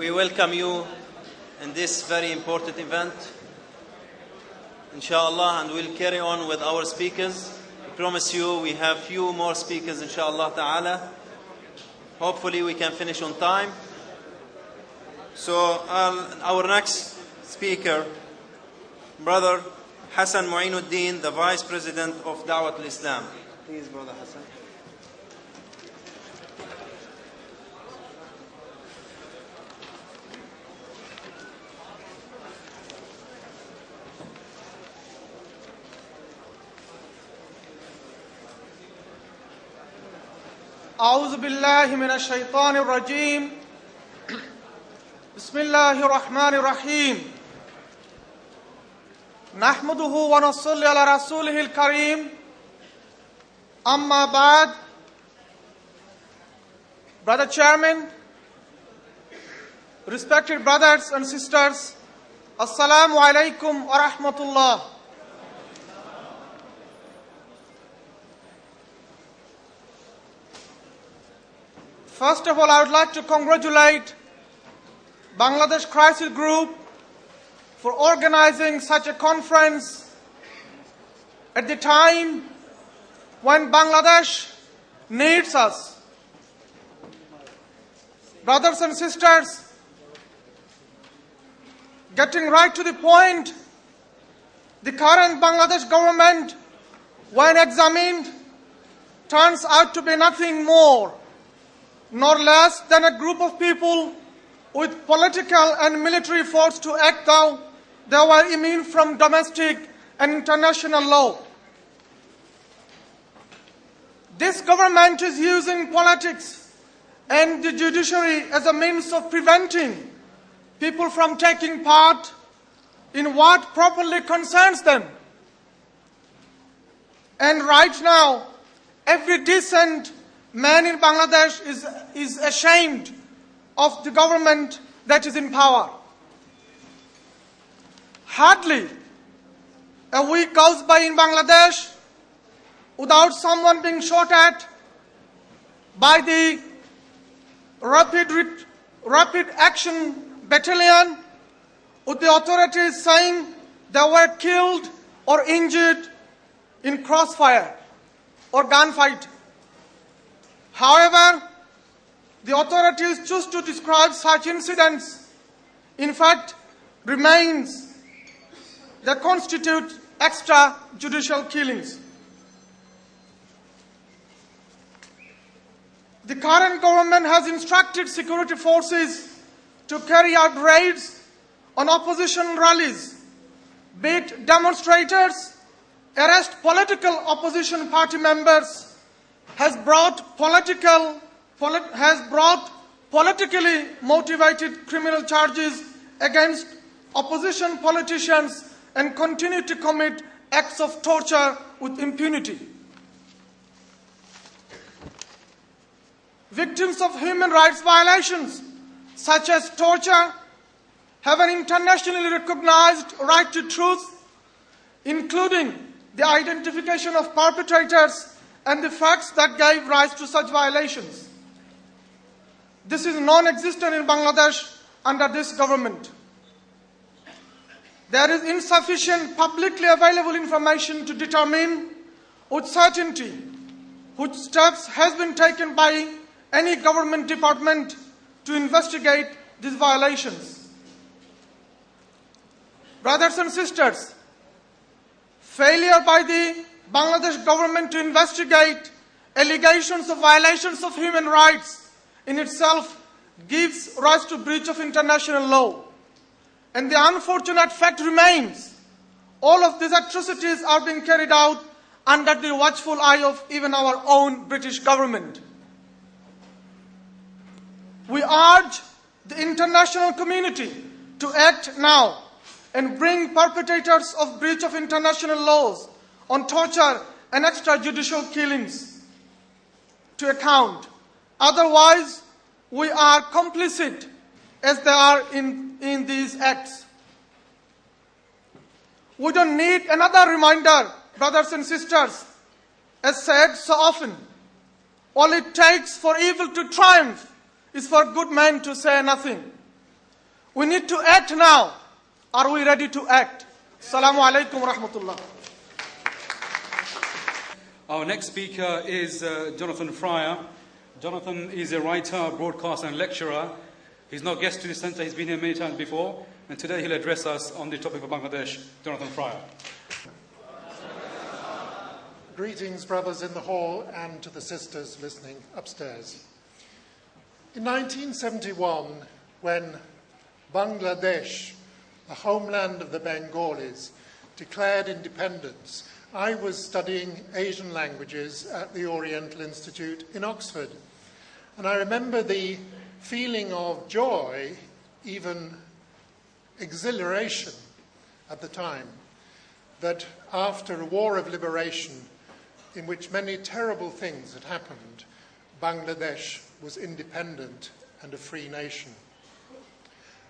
We welcome you in this very important event, inshallah, and we'll carry on with our speakers. I promise you we have few more speakers, inshallah ta'ala. Hopefully we can finish on time. So our next speaker, Brother Hassan Mu'inuddin, the Vice President of Dawat al-Islam. Please, Brother Hassan. أعوذ بالله من الشيطان الرجيم بسم الله الرحمن الرحيم نحمده ونصلي على رسوله الكريم أما بعد. Brother Chairman, respected brothers and sisters, Assalamu alaikum wa rahmatullah. First of all, I would like to congratulate Bangladesh Crisis Group for organizing such a conference at the time when Bangladesh needs us. Brothers and sisters, getting right to the point, the current Bangladesh government, when examined, turns out to be nothing more nor less than a group of people with political and military force to act though they were immune from domestic and international law. This government is using politics and the judiciary as a means of preventing people from taking part in what properly concerns them. And right now, every decent man in Bangladesh is ashamed of the government that is in power. Hardly a week goes by in Bangladesh without someone being shot at by the Rapid Action Battalion, with the authorities saying they were killed or injured in crossfire or gunfight. However, the authorities choose to describe such incidents, in fact, remains that constitute extrajudicial killings. The current government has instructed security forces to carry out raids on opposition rallies, beat demonstrators, arrest political opposition party members, has brought politically motivated criminal charges against opposition politicians and continue to commit acts of torture with impunity. Victims of human rights violations, such as torture, have an internationally recognized right to truth, including the identification of perpetrators and the facts that gave rise to such violations. This is non-existent in Bangladesh under this government. There is insufficient publicly available information to determine with certainty which steps has been taken by any government department to investigate these violations. Brothers and sisters, failure by the Bangladesh government to investigate allegations of violations of human rights in itself gives rise to breach of international law. And the unfortunate fact remains, all of these atrocities are being carried out under the watchful eye of even our own British government. We urge the international community to act now and bring perpetrators of breach of international laws on torture and extrajudicial killings to account. Otherwise, we are complicit as they are in these acts. We don't need another reminder, brothers and sisters, as said so often. All it takes for evil to triumph is for good men to say nothing. We need to act now. Are we ready to act? Assalamu alaikum wa rahmatullah. Our next speaker is Jonathan Fryer. Jonathan is a writer, broadcaster and lecturer. He's not guest to the centre, he's been here many times before, and today he'll address us on the topic of Bangladesh. Jonathan Fryer. Greetings, brothers in the hall, and to the sisters listening upstairs. In 1971, when Bangladesh, the homeland of the Bengalis, declared independence, I was studying Asian languages at the Oriental Institute in Oxford. And I remember the feeling of joy, even exhilaration at the time, that after a war of liberation in which many terrible things had happened, Bangladesh was independent and a free nation.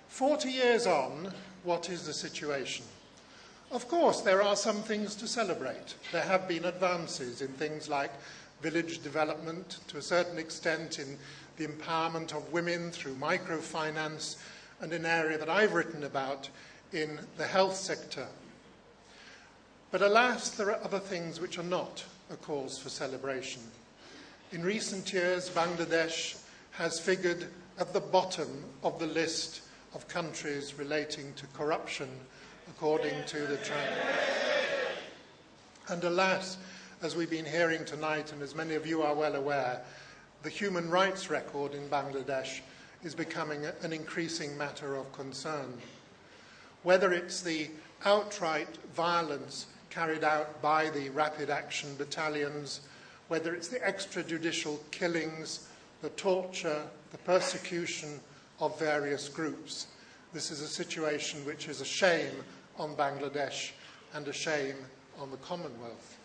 40 years on, what is the situation? Of course, there are some things to celebrate. There have been advances in things like village development, to a certain extent in the empowerment of women through microfinance, and an area that I've written about in the health sector. But alas, there are other things which are not a cause for celebration. In recent years, Bangladesh has figured at the bottom of the list of countries relating to corruption, according to the And alas, as we've been hearing tonight, and as many of you are well aware, the human rights record in Bangladesh is becoming an increasing matter of concern. Whether it's the outright violence carried out by the rapid action battalions, whether it's the extrajudicial killings, the torture, the persecution of various groups. This is a situation which is a shame on Bangladesh and a shame on the Commonwealth.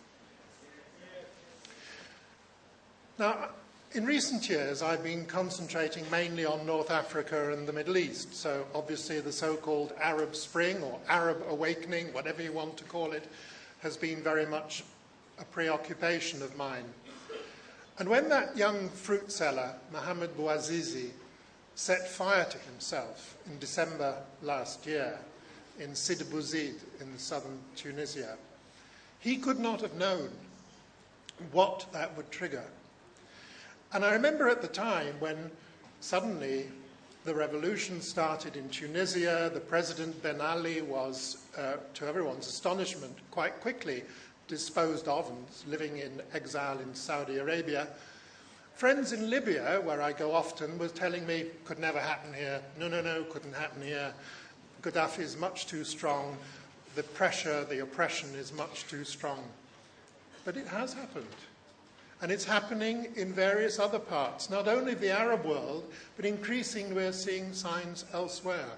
Now, in recent years, I've been concentrating mainly on North Africa and the Middle East. So obviously the so-called Arab Spring or Arab Awakening, whatever you want to call it, has been very much a preoccupation of mine. And when that young fruit seller, Mohamed Bouazizi, set fire to himself in December last year in Sidi Bouzid in southern Tunisia, he could not have known what that would trigger. And I remember at the time when suddenly the revolution started in Tunisia, the President Ben Ali was, to everyone's astonishment, quite quickly disposed of and living in exile in Saudi Arabia. Friends in Libya, where I go often, were telling me, could never happen here. No, couldn't happen here. Gaddafi is much too strong. The pressure, the oppression is much too strong. But it has happened. And it's happening in various other parts, not only of the Arab world, but increasingly we're seeing signs elsewhere.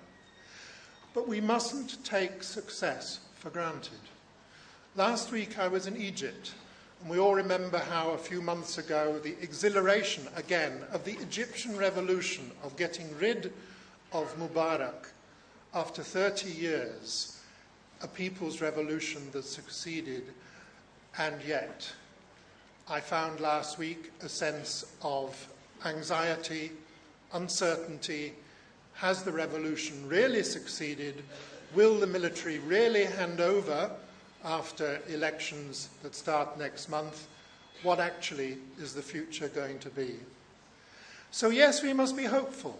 But we mustn't take success for granted. Last week I was in Egypt, and we all remember how a few months ago the exhilaration, again, of the Egyptian revolution of getting rid of Mubarak after 30 years, a people's revolution that succeeded, and yet I found last week a sense of anxiety, uncertainty. Has the revolution really succeeded? Will the military really hand over after elections that start next month? What actually is the future going to be? So yes, we must be hopeful.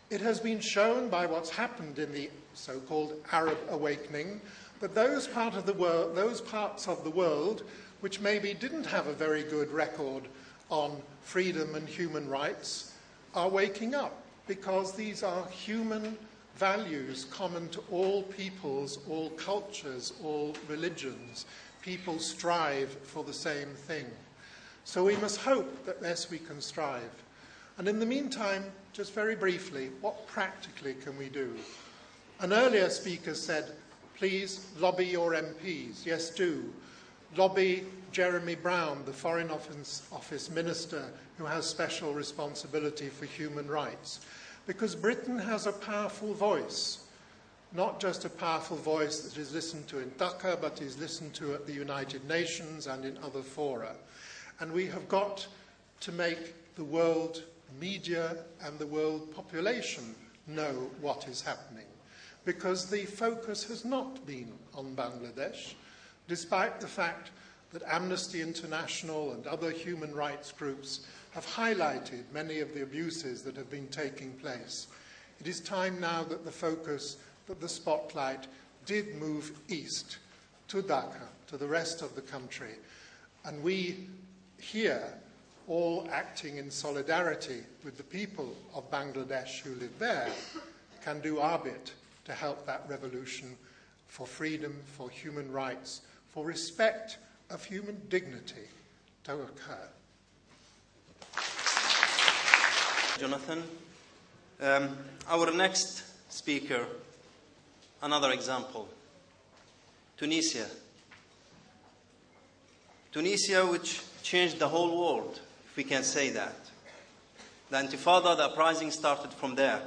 It has been shown by what's happened in the so-called Arab Awakening that those parts of the world which maybe didn't have a very good record on freedom and human rights are waking up, because these are human values common to all peoples, all cultures, all religions. People strive for the same thing. So we must hope that yes, we can strive. And in the meantime, just very briefly, what practically can we do? An earlier speaker said, please lobby your MPs. Yes, do. Lobby Jeremy Brown, the Foreign Office Minister, who has special responsibility for human rights. Because Britain has a powerful voice, not just a powerful voice that is listened to in Dhaka, but is listened to at the United Nations and in other fora. And we have got to make the world media and the world population know what is happening, because the focus has not been on Bangladesh, despite the fact that Amnesty International and other human rights groups have highlighted many of the abuses that have been taking place. It is time now that the focus, that the spotlight did move east to Dhaka, to the rest of the country. And we here, all acting in solidarity with the people of Bangladesh who live there, can do our bit to help that revolution for freedom, for human rights, for respect of human dignity to occur. Jonathan. Our next speaker, another example, Tunisia. Tunisia, which changed the whole world, if we can say that. The Intifada, the uprising, started from there.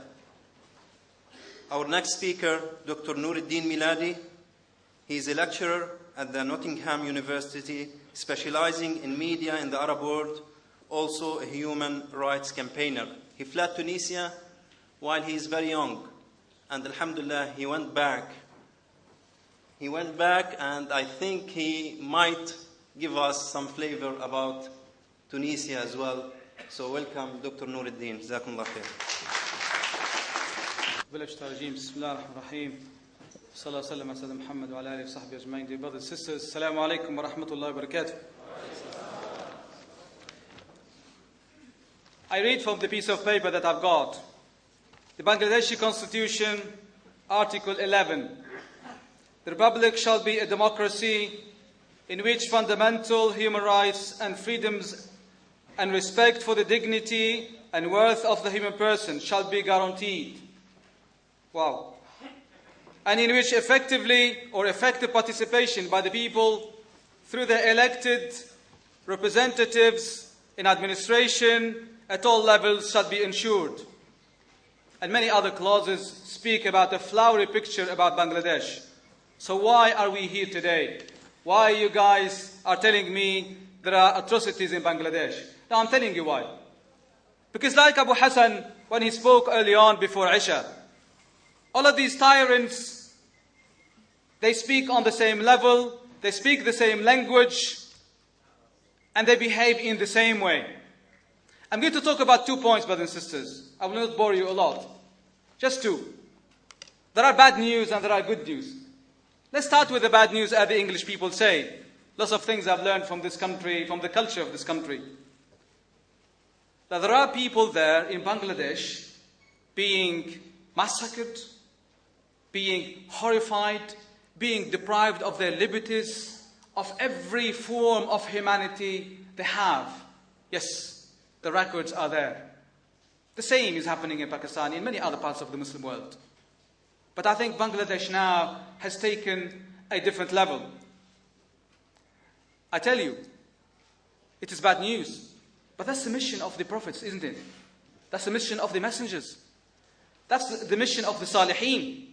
Our next speaker, Dr. Nuruddin Miladi. He is a lecturer at the Nottingham University, specializing in media in the Arab world, also a human rights campaigner. He fled Tunisia while he is very young, and alhamdulillah, he went back. He went back, and I think he might give us some flavor about Tunisia as well. So welcome, Dr. Nuruddin. Jazakumullah khair. Bismillahirrahmanirrahim. Sallallahu alaihi wa sallam Muhammad wa ala alihi wa sahbihi ajma'in. Dear brothers and sisters, assalamu alaikum wa rahmatullahi wa barakatuh. I read from the piece of paper that I've got. The Bangladeshi Constitution, Article 11. The Republic shall be a democracy in which fundamental human rights and freedoms and respect for the dignity and worth of the human person shall be guaranteed. Wow. And in which effective participation by the people through their elected representatives in administration at all levels shall be ensured. And many other clauses speak about a flowery picture about Bangladesh. So why are we here today? Why you guys are telling me there are atrocities in Bangladesh? Now I'm telling you why. Because like Abu Hassan, when he spoke early on before Isha, all of these tyrants, they speak on the same level, they speak the same language, and they behave in the same way. I'm going to talk about 2 points, brothers and sisters. I will not bore you a lot. Just 2. There are bad news and there are good news. Let's start with the bad news, as the English people say. Lots of things I've learned from this country, from the culture of this country. That there are people there in Bangladesh being massacred, being horrified, being deprived of their liberties, of every form of humanity they have. Yes, the records are there. The same is happening in Pakistan, in many other parts of the Muslim world. But I think Bangladesh now has taken a different level. I tell you, it is bad news. But that's the mission of the prophets, isn't it? That's the mission of the messengers. That's the mission of the Salihin.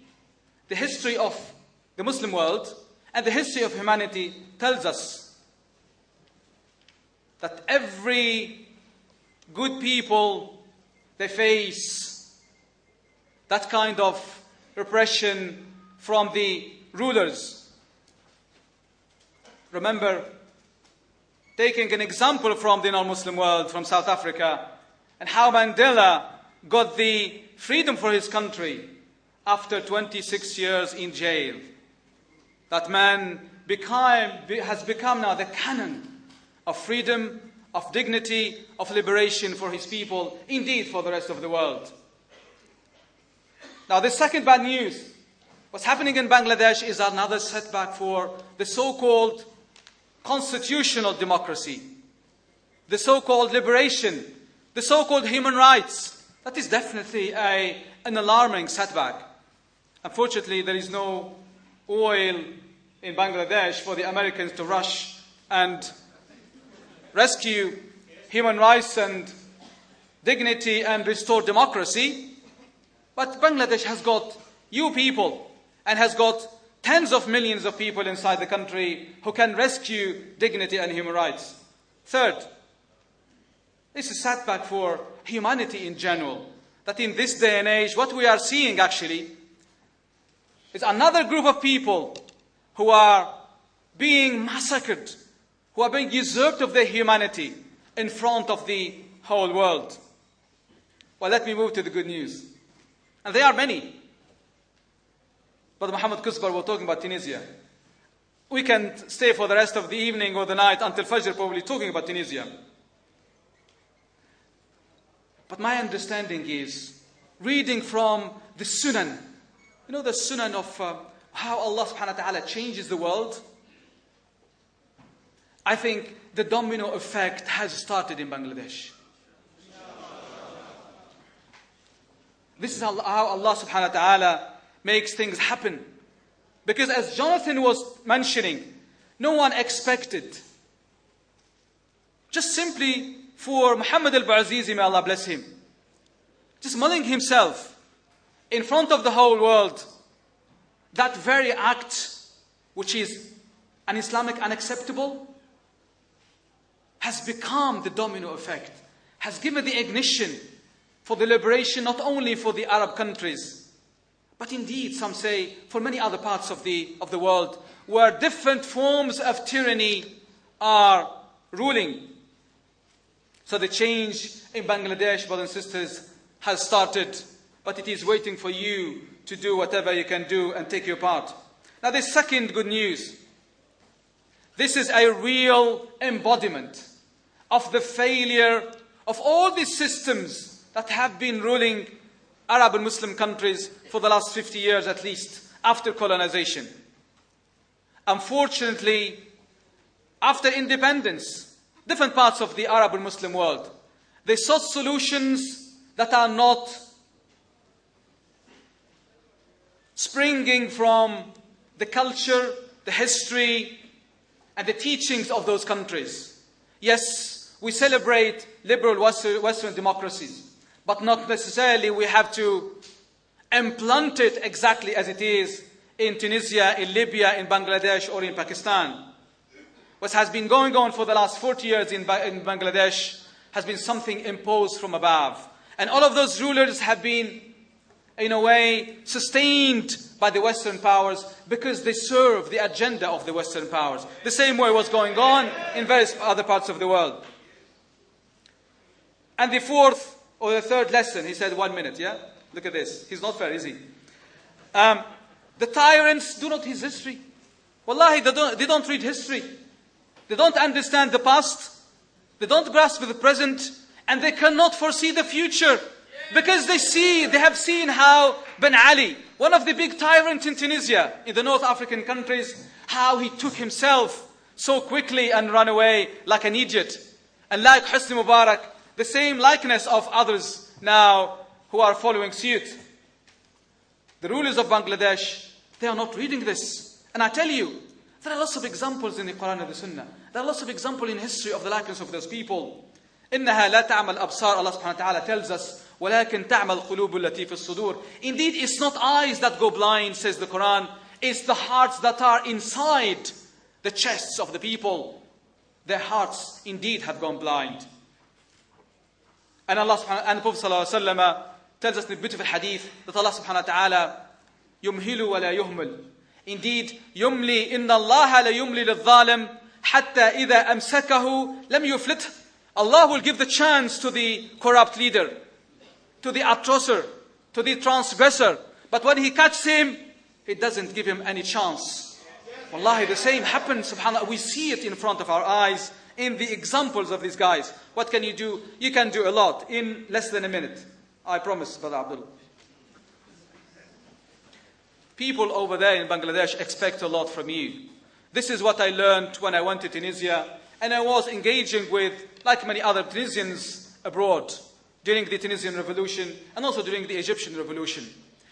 The history of the Muslim world and the history of humanity tells us that every good people, they face that kind of repression from the rulers. Remember, taking an example from the non-Muslim world, from South Africa, and how Mandela got the freedom for his country after 26 years in jail. That man has become now the canon of freedom, of dignity, of liberation for his people, indeed for the rest of the world. Now the second bad news, what's happening in Bangladesh is another setback for the so-called constitutional democracy, the so-called liberation, the so-called human rights. That is definitely an alarming setback. Unfortunately, there is no oil in Bangladesh for the Americans to rush and rescue human rights and dignity and restore democracy. But Bangladesh has got you people and has got tens of millions of people inside the country who can rescue dignity and human rights. Third, it's a setback for humanity in general. that in this day and age, what we are seeing actually is another group of people who are being massacred, who are being usurped of their humanity in front of the whole world. Well, let me move to the good news. And there are many. But Muhammad Kusbar was talking about Tunisia. We can stay for the rest of the evening or the night until Fajr probably talking about Tunisia. But my understanding is, reading from the Sunan, you know the Sunan of how Allah subhanahu wa ta'ala changes the world? I think the domino effect has started in Bangladesh. This is how Allah subhanahu wa ta'ala makes things happen. Because as Jonathan was mentioning, no one expected, just simply for Muhammad al-Ba'azizi, may Allah bless him, just mulling himself in front of the whole world, that very act, which is an Islamic unacceptable, has become the domino effect, has given the ignition for the liberation not only for the Arab countries, but indeed, some say, for many other parts of the world, where different forms of tyranny are ruling. So the change in Bangladesh, brothers and sisters, has started, but it is waiting for you to do whatever you can do and take your part. Now the second good news. This is a real embodiment of the failure of all these systems that have been ruling Arab and Muslim countries for the last 50 years at least, after colonization. Unfortunately, after independence, different parts of the Arab and Muslim world, they sought solutions that are not springing from the culture, the history, and the teachings of those countries. Yes, we celebrate liberal Western democracies, but not necessarily we have to implant it exactly as it is in Tunisia, in Libya, in Bangladesh, or in Pakistan. What has been going on for the last 40 years in Bangladesh has been something imposed from above. And all of those rulers have been, in a way, sustained by the Western powers because they serve the agenda of the Western powers. The same way was going on in various other parts of the world. And the fourth or the third lesson, he said 1 minute, yeah? Look at this. He's not fair, is he? The tyrants do not read history. Wallahi, they don't read history. They don't understand the past. They don't grasp the present. And they cannot foresee the future. Because they have seen how Ben Ali, one of the big tyrants in Tunisia, in the North African countries, how he took himself so quickly and ran away like an idiot. And like Hosni Mubarak, the same likeness of others now who are following suit. The rulers of Bangladesh, they are not reading this. And I tell you, there are lots of examples in the Quran and the Sunnah. There are lots of examples in history of the likeness of those people. إنها لا تعمل أبصار, Allah subhanahu wa ta'ala tells us, ولكن تعمل قلوب التي في الصدور. Indeed, it's not eyes that go blind, says the Quran. It's the hearts that are inside the chests of the people. Their hearts indeed have gone blind. And Allah subhanahu and the Prophet sallallahu alaihi wasallam tells us in the beautiful hadith that Allah subhanahu wa ta'ala يمهل ولا يهمل. Indeed, يملي إن الله لا يملي للظالم حتى إذا أمسكه لم يفلته. Allah will give the chance to the corrupt leader, to the atrocitor, to the transgressor. But when he catches him, he doesn't give him any chance. Wallahi, the same happens, subhanAllah. We see it in front of our eyes in the examples of these guys. What can you do? You can do a lot in less than a minute. I promise, Brother Abdul. People over there in Bangladesh expect a lot from you. This is what I learned when I went to Tunisia. And I was engaging with, like many other Tunisians abroad, during the Tunisian Revolution and also during the Egyptian Revolution.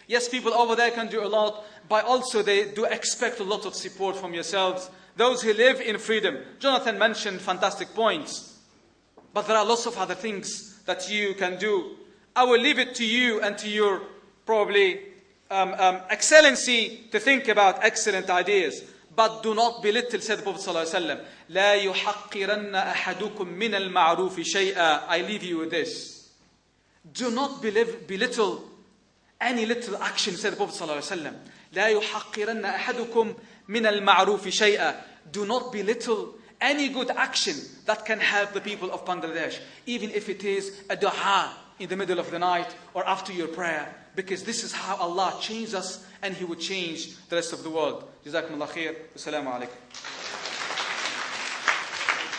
Yes, people over there can do a lot, but also they do expect a lot of support from yourselves, those who live in freedom. Jonathan mentioned fantastic points, but there are lots of other things that you can do. I will leave it to you and to your probably excellency to think about excellent ideas. But do not belittle, said the Prophet ﷺ, لا يحقرن أحدكم من المعروف شيئا. I leave you with this. Do not belittle any little action, said the Prophet ﷺ. لا يحقرن أحدكم من المعروف شيئا. Do not belittle any good action that can help the people of Bangladesh, even if it is a dua in the middle of the night or after your prayer, because this is how Allah changed us and He would change the rest of the world. Jazakumullah khair. Assalamu alaikum.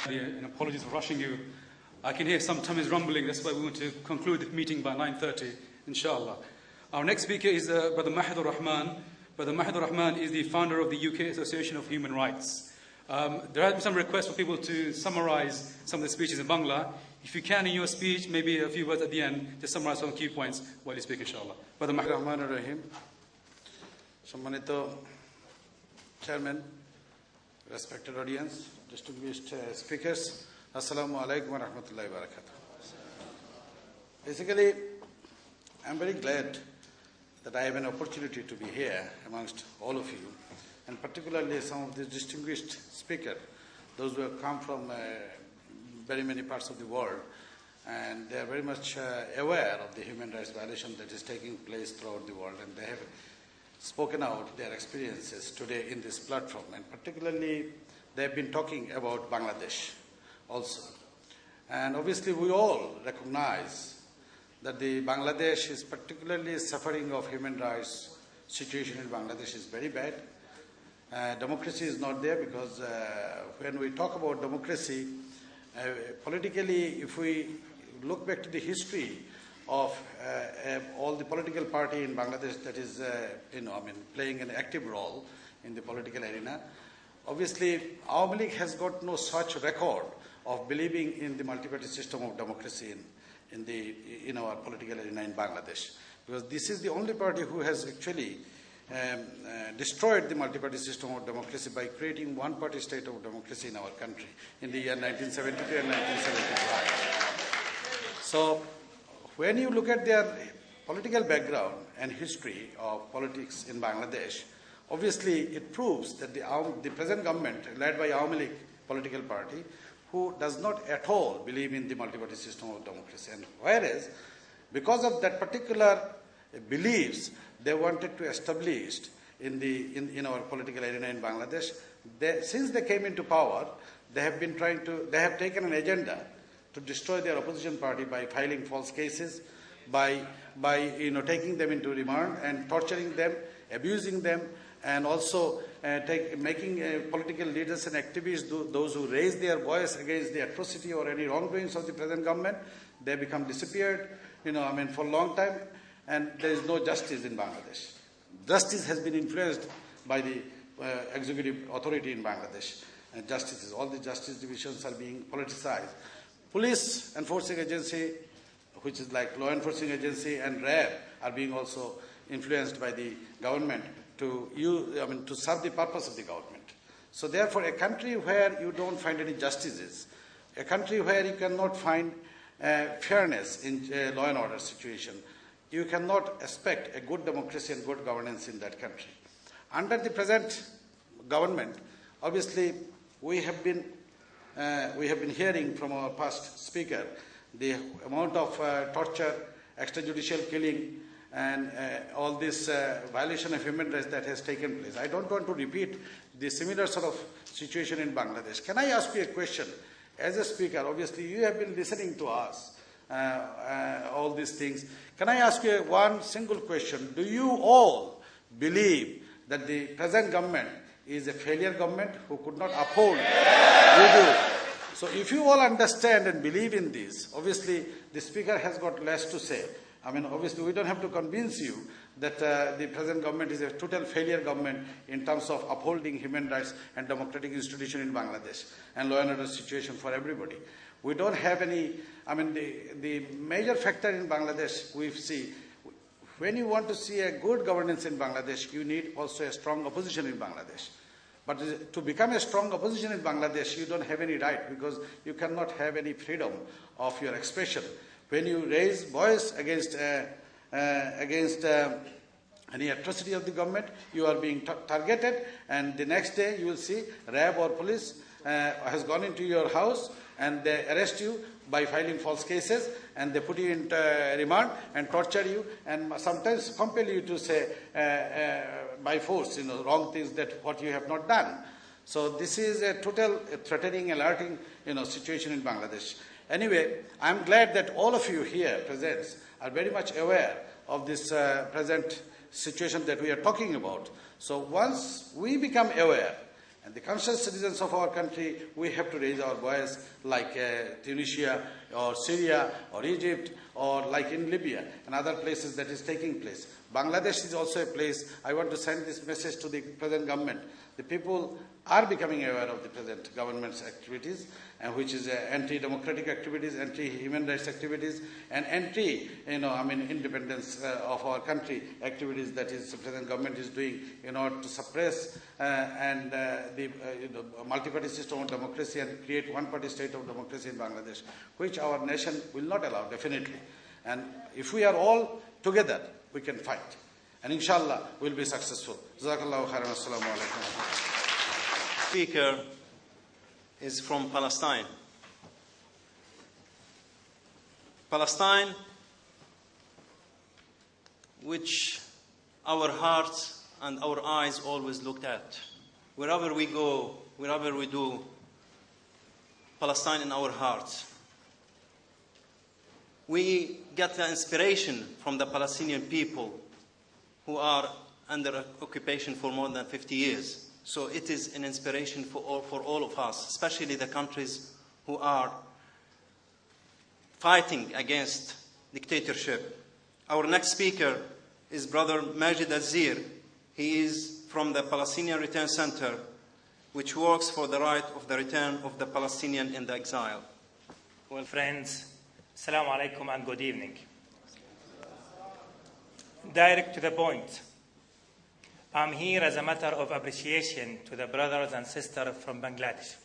And apologies for rushing you. I can hear some tummies rumbling. That's why we want to conclude the meeting by 9:30, inshallah. Our next speaker is Brother Mahidur Rahman. Brother Mahidur Rahman is the founder of the UK Association of Human Rights. There have been some requests for people to summarize some of the speeches in Bangla. If you can, in your speech, maybe a few words at the end, just summarize some key points while you speak, inshallah. Brother Mahidur Rahman Rahim, Sammanito Chairman, respected audience, distinguished speakers, Assalamu alaikum wa rahmatullahi wa barakatuh. Basically, I'm very glad that I have an opportunity to be here amongst all of you, and particularly some of the distinguished speakers, those who have come from very many parts of the world, and they are very much aware of the human rights violation that is taking place throughout the world, and they have spoken out their experiences today in this platform, and particularly they have been talking about Bangladesh also. And obviously we all recognize that the Bangladesh is particularly suffering of human rights situation in Bangladesh is very bad. Democracy is not there because when we talk about democracy, politically, if we look back to the history of all the political party in Bangladesh that is, playing an active role in the political arena, obviously, Awami League has got no such record of believing in the multi-party system of democracy in our political arena in Bangladesh, because this is the only party who has actually destroyed the multi-party system of democracy by creating one-party state of democracy in our country in the year 1972 and 1975. So, when you look at their political background and history of politics in Bangladesh, obviously it proves that the present government, led by Awami League political party, who does not at all believe in the multi-party system of democracy. And whereas, because of that particular beliefs they wanted to establish in our political arena in Bangladesh, since they came into power, they have taken an agenda to destroy their opposition party by filing false cases, by taking them into remand and torturing them, abusing them, and also making political leaders and activists, those who raise their voice against the atrocity or any wrongdoings of the present government, they become disappeared, for a long time, and there is no justice in Bangladesh. Justice has been influenced by the executive authority in Bangladesh. And all the justice divisions are being politicized. Police enforcing agency, which is like law enforcing agency, and RAB are being also influenced by the government to serve the purpose of the government. So therefore, a country where you don't find any justices, a country where you cannot find fairness in law and order situation, you cannot expect a good democracy and good governance in that country. Under the present government, obviously, we have been hearing from our past speaker the amount of torture, extrajudicial killing, and all this violation of human rights that has taken place. I don't want to repeat the similar sort of situation in Bangladesh. Can I ask you a question? As a speaker, obviously you have been listening to us, all these things. Can I ask you one single question? Do you all believe that the present government is a failure government who could not uphold? You do. So if you all understand and believe in this, obviously the speaker has got less to say. Obviously we don't have to convince you that the present government is a total failure government in terms of upholding human rights and democratic institution in Bangladesh and law and order situation for everybody. We don't have any, the major factor in Bangladesh we see, when you want to see a good governance in Bangladesh, you need also a strong opposition in Bangladesh. But to become a strong opposition in Bangladesh, you don't have any right, because you cannot have any freedom of your expression. When you raise voice against any atrocity of the government, you are being targeted, and the next day you will see RAB or police has gone into your house and they arrest you by filing false cases, and they put you in remand and torture you, and sometimes compel you to say by force, wrong things that what you have not done. So this is a total threatening, alerting, situation in Bangladesh. Anyway, I'm glad that all of you here present are very much aware of this present situation that we are talking about. So once we become aware, and the conscious citizens of our country, we have to raise our voice like Tunisia or Syria or Egypt or like in Libya and other places that is taking place. Bangladesh is also a place. I want to send this message to the present government. The people are becoming aware of the present government's activities, and which is anti-democratic activities, anti-human rights activities, and independence of our country activities that is the present government is doing in order to suppress the multi-party system of democracy and create one-party state of democracy in Bangladesh, which our nation will not allow, definitely. And if we are all together, we can fight. And inshallah, we'll be successful. Jazakallahu khairan. Assalamu alaikum. Speaker is from Palestine. Palestine, which our hearts and our eyes always looked at. Wherever we go, wherever we do, Palestine in our hearts. We get the inspiration from the Palestinian people who are under occupation for more than 50 years. So it is an inspiration for all of us, especially the countries who are fighting against dictatorship. Our next speaker is Brother Majid Azir. He is from the Palestinian Return Center, which works for the right of the return of the Palestinian in the exile. Well, friends, Assalamu alaikum and good evening. Direct to the point. I'm here as a matter of appreciation to the brothers and sisters from Bangladesh.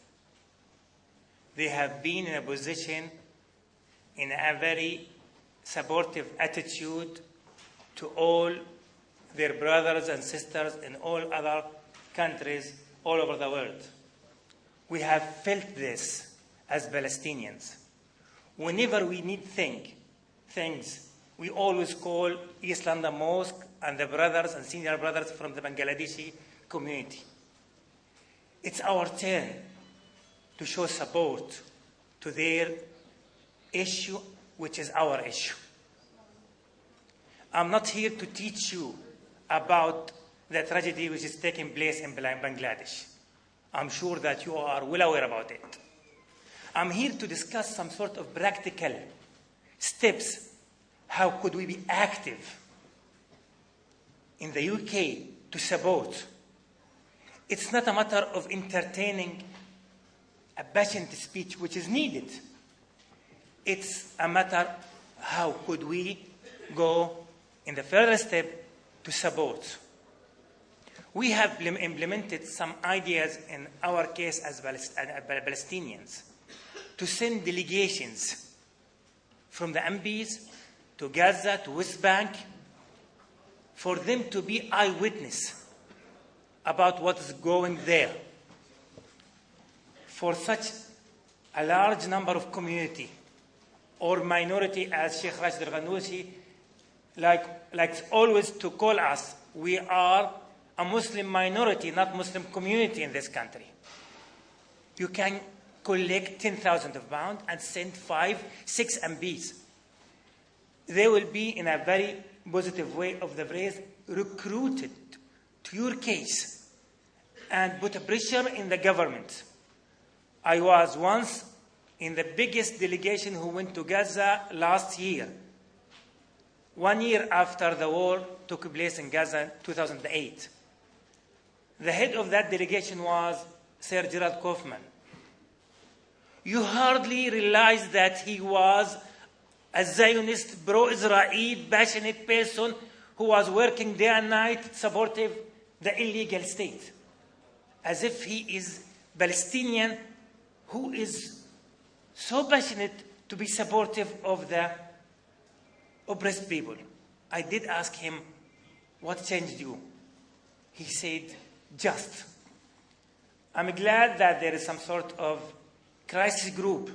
They have been in a position, in a very supportive attitude to all their brothers and sisters in all other countries all over the world. We have felt this as Palestinians. Whenever we need things, we always call East London Mosque and the brothers and senior brothers from the Bangladeshi community. It's our turn to show support to their issue, which is our issue. I'm not here to teach you about the tragedy which is taking place in Bangladesh. I'm sure that you are well aware about it. I'm here to discuss some sort of practical steps. How could we be active in the UK to support? It's not a matter of entertaining a passionate speech which is needed. It's a matter how could we go in the further step to support. We have implemented some ideas in our case as Palestinians to send delegations from the MPs to Gaza, to West Bank, for them to be eyewitness about what is going there. For such a large number of community or minority, as Sheikh Rashid al-Ghanouchi likes always to call us, we are a Muslim minority, not Muslim community in this country. You can collect 10,000 pounds and send 5, 6 MPs. They will be, in a very positive way of the phrase, recruited to your case and put a pressure in the government. I was once in the biggest delegation who went to Gaza last year, 1 year after the war took place in Gaza in 2008. The head of that delegation was Sir Gerald Kaufman. You hardly realize that he was a Zionist, pro-Israel, passionate person who was working day and night supporting the illegal state. As if he is Palestinian who is so passionate to be supportive of the oppressed people. I did ask him, what changed you? He said, just. I'm glad that there is some sort of crisis group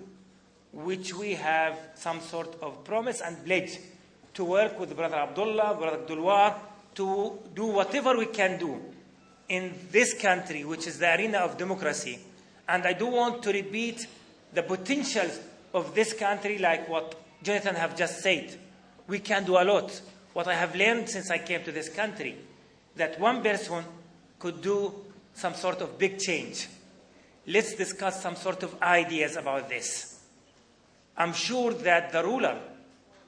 which we have some sort of promise and pledge to work with Brother Abdullah, Brother Abdulwar, to do whatever we can do in this country, which is the arena of democracy. And I do want to repeat the potentials of this country, like what Jonathan have just said. We can do a lot. What I have learned since I came to this country, that one person could do some sort of big change. Let's discuss some sort of ideas about this. I'm sure that the ruler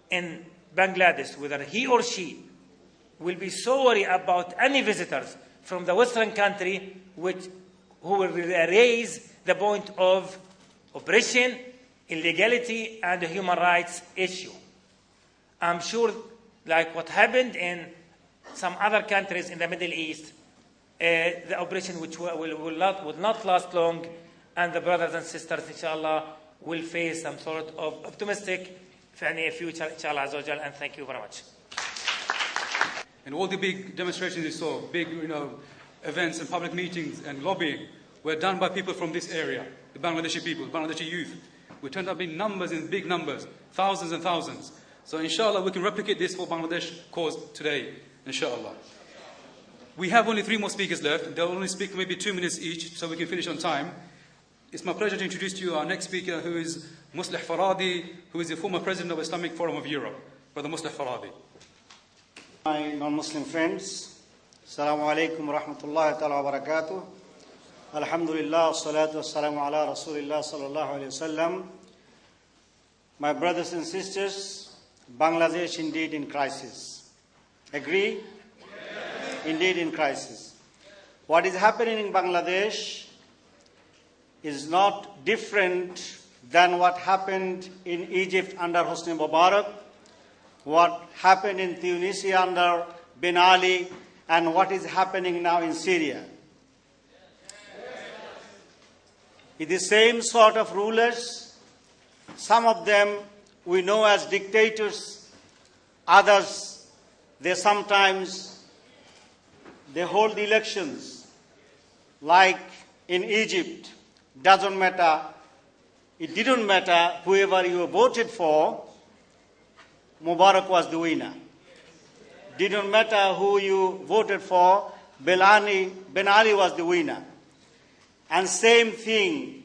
in Bangladesh, whether he or she, will be so worried about any visitors from the Western country who will raise the point of oppression, illegality, and the human rights issue. I'm sure, like what happened in some other countries in the Middle East, the operation which will not last long, and the brothers and sisters, inshallah, will face some sort of optimistic future, inshallah, and thank you very much. And all the big demonstrations you saw, big events and public meetings and lobbying were done by people from this area, the Bangladeshi people, Bangladeshi youth. We turned up in numbers, in big numbers, thousands and thousands. So inshallah, we can replicate this for Bangladesh cause today, inshallah. We have only 3 more speakers left. They'll only speak maybe 2 minutes each, so we can finish on time. It's my pleasure to introduce to you our next speaker, who is Muslih Faradi, who is the former president of Islamic Forum of Europe. Brother Muslih Faradi. My non-Muslim friends, Assalamu alaikum wa rahmatullahi ta'ala wa barakatuh. Alhamdulillah, salatu wassalamu ala Rasulillah sallallahu alayhi wa sallam. My brothers and sisters, Bangladesh indeed in crisis. Agree? Yes. Indeed in crisis. What is happening in Bangladesh is not different than what happened in Egypt under Hosni Mubarak, what happened in Tunisia under Ben Ali, and what is happening now in Syria. It is the same sort of rulers. Some of them we know as dictators. Others, they hold elections. Like in Egypt, doesn't matter. It didn't matter whoever you voted for, Mubarak was the winner. Didn't matter who you voted for, Ben Ali was the winner. And same thing,